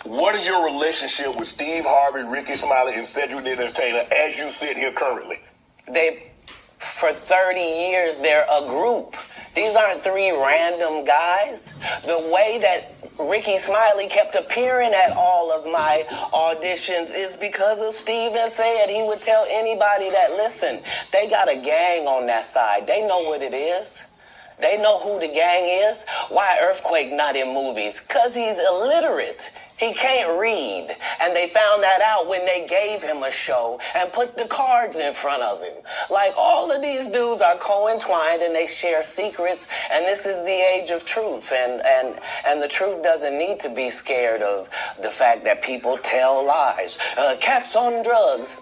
What is your relationship with Steve Harvey, Ricky Smiley, and Cedric the Entertainer as you sit here currently? For 30 years, they're a group. These aren't three random guys. The way that Ricky Smiley kept appearing at all of my auditions is because of Steven said he would tell anybody that, listen, they got a gang on that side. They know what it is. They know who the gang is. Why Earthquake not in movies? Because he's illiterate. He can't read. And they found that out when they gave him a show and put the cards in front of him. Like, all of these dudes are co-entwined and they share secrets. And this is the age of truth. And the truth doesn't need to be scared of the fact that people tell lies. Katt's on drugs.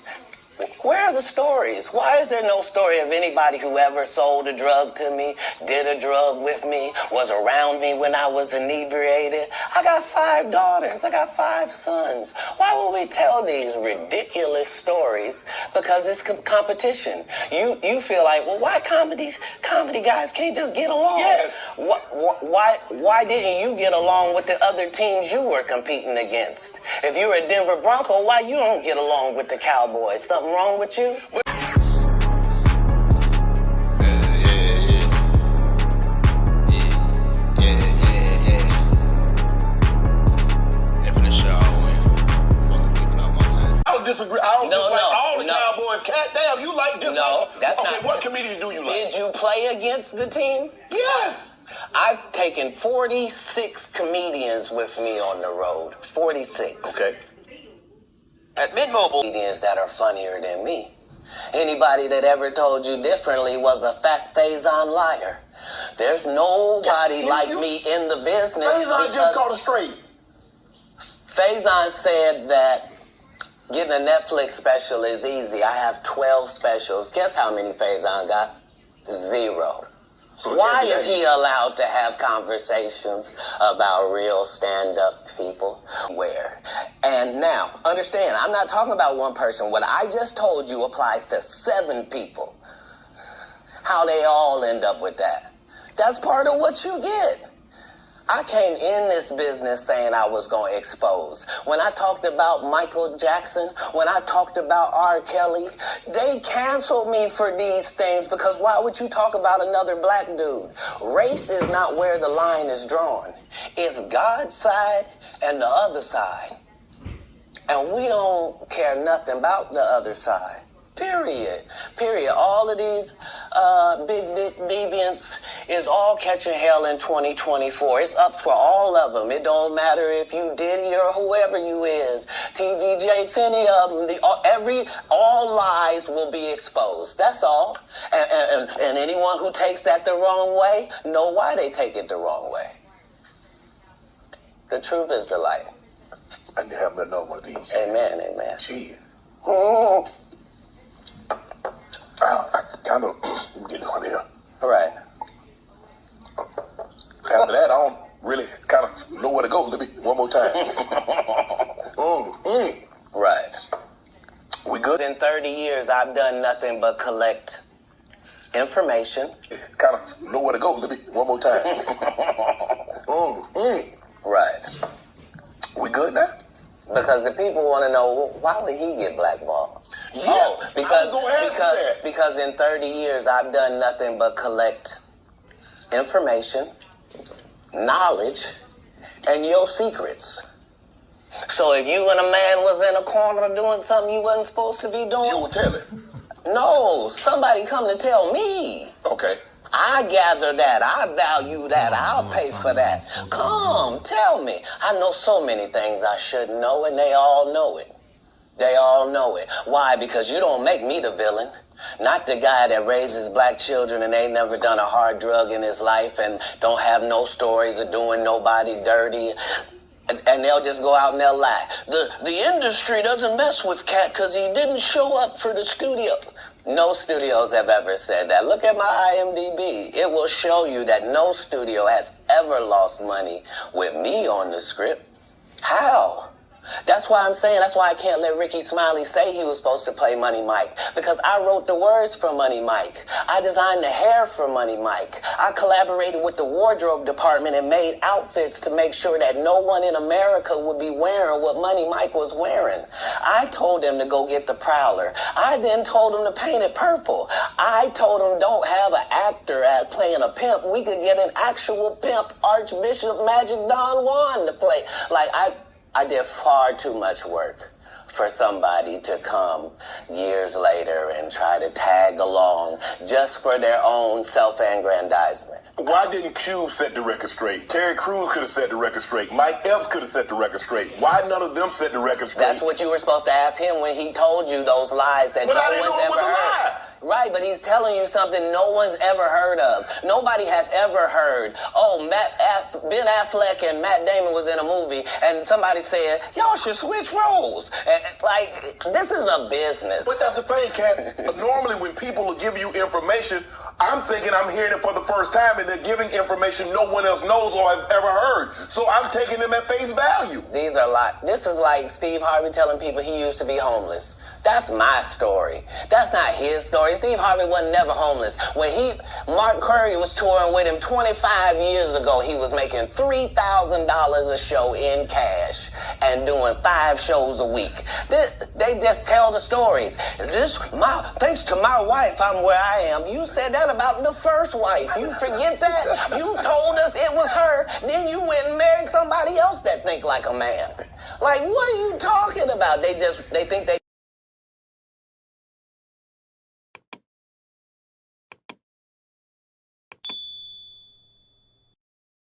Where are the stories? Why is there no story of anybody who ever sold a drug to me, did a drug with me, was around me when I was inebriated? I got 5 daughters. I got 5 sons. Why would we tell these ridiculous stories? Because it's competition. You feel like, well, why comedy guys can't just get along? Yes. Why didn't you get along with the other teams you were competing against? If you're a Denver Bronco, why you don't get along with the Cowboys? Something wrong with you? Disagree. I don't dislike all the Cowboys. Katt, damn, you like this? No, that's okay, not. What comedians do you like? Did you play against the team? Yes. I've taken 46 comedians with me on the road. 46. Okay. At Mint Mobile, comedians that are funnier than me. Anybody that ever told you differently was a fat Faison liar. There's nobody like me in the business. Faison just called it straight. Faison said that getting a Netflix special is easy. I have 12 specials. Guess how many Faison got? 0. So why is he allowed to have conversations about real stand-up people? Where? And now, understand, I'm not talking about one person. What I just told you applies to 7 people. How they all end up with that. That's part of what you get. I came in this business saying I was going to expose. When I talked about Michael Jackson, when I talked about R. Kelly, they canceled me for these things because why would you talk about another black dude? Race is not where the line is drawn. It's God's side and the other side. And we don't care nothing about the other side. Period. All of these big deviants is all catching hell in 2024. It's up for all of them. It don't matter if you Diddy or whoever you is. TG Jakes, any of them. All lies will be exposed. That's all. And anyone who takes that the wrong way, know why they take it the wrong way. The truth is the light. I can have another one of these. Amen, amen. Gee. Mm-hmm. I kind of get on here. Right. After that, I don't really kind of know where to go. Let me one more time. Right. We good? In 30 years, I've done nothing but collect information. Kind of know where to go. Let me one more time. Right. We good now? Because the people want to know, why would he get blackballed? Yeah, because in 30 years, I've done nothing but collect information, knowledge, and your secrets. So if you and a man was in a corner doing something you wasn't supposed to be doing... You would tell it. No, somebody come to tell me. Okay. I gather that. I value that. I'll pay for that. Come, tell me. I know so many things I shouldn't know, and they all know it. They all know it. Why? Because you don't make me the villain. Not the guy that raises black children and ain't never done a hard drug in his life and don't have no stories of doing nobody dirty. And they'll just go out and they'll lie. The industry doesn't mess with Katt because he didn't show up for the studio. No studios have ever said that. Look at my IMDb. It will show you that no studio has ever lost money with me on the script. How? That's why I'm saying, that's why I can't let Ricky Smiley say he was supposed to play Money Mike. Because I wrote the words for Money Mike. I designed the hair for Money Mike. I collaborated with the wardrobe department and made outfits to make sure that no one in America would be wearing what Money Mike was wearing. I told him to go get the Prowler. I then told him to paint it purple. I told him don't have an actor at playing a pimp. We could get an actual pimp, Archbishop Magic Don Juan, to play. Like, I did far too much work for somebody to come years later and try to tag along just for their own self-aggrandizement. Why didn't Cube set the record straight? Terry Crews could have set the record straight. Mike Epps could have set the record straight. Why none of them set the record straight? That's what you were supposed to ask him when he told you those lies that no one's ever heard. Right, but he's telling you something no one's ever heard of. Nobody has ever heard. Oh, Ben Affleck and Matt Damon was in a movie, and somebody said, y'all should switch roles. And, like, this is a business. But that's the thing, Katt. Normally, when people are giving you information, I'm thinking I'm hearing it for the first time, and they're giving information no one else knows or have ever heard. So I'm taking them at face value. These are this is like Steve Harvey telling people he used to be homeless. That's my story. That's not his story. Steve Harvey wasn't never homeless. When Mark Curry was touring with him 25 years ago, he was making $3,000 a show in cash and doing 5 shows a week. They just tell the stories. Thanks to my wife, I'm where I am. You said that about the first wife. You forget that? You told us it was her. Then you went and married somebody else that think like a man. Like, what are you talking about? They think they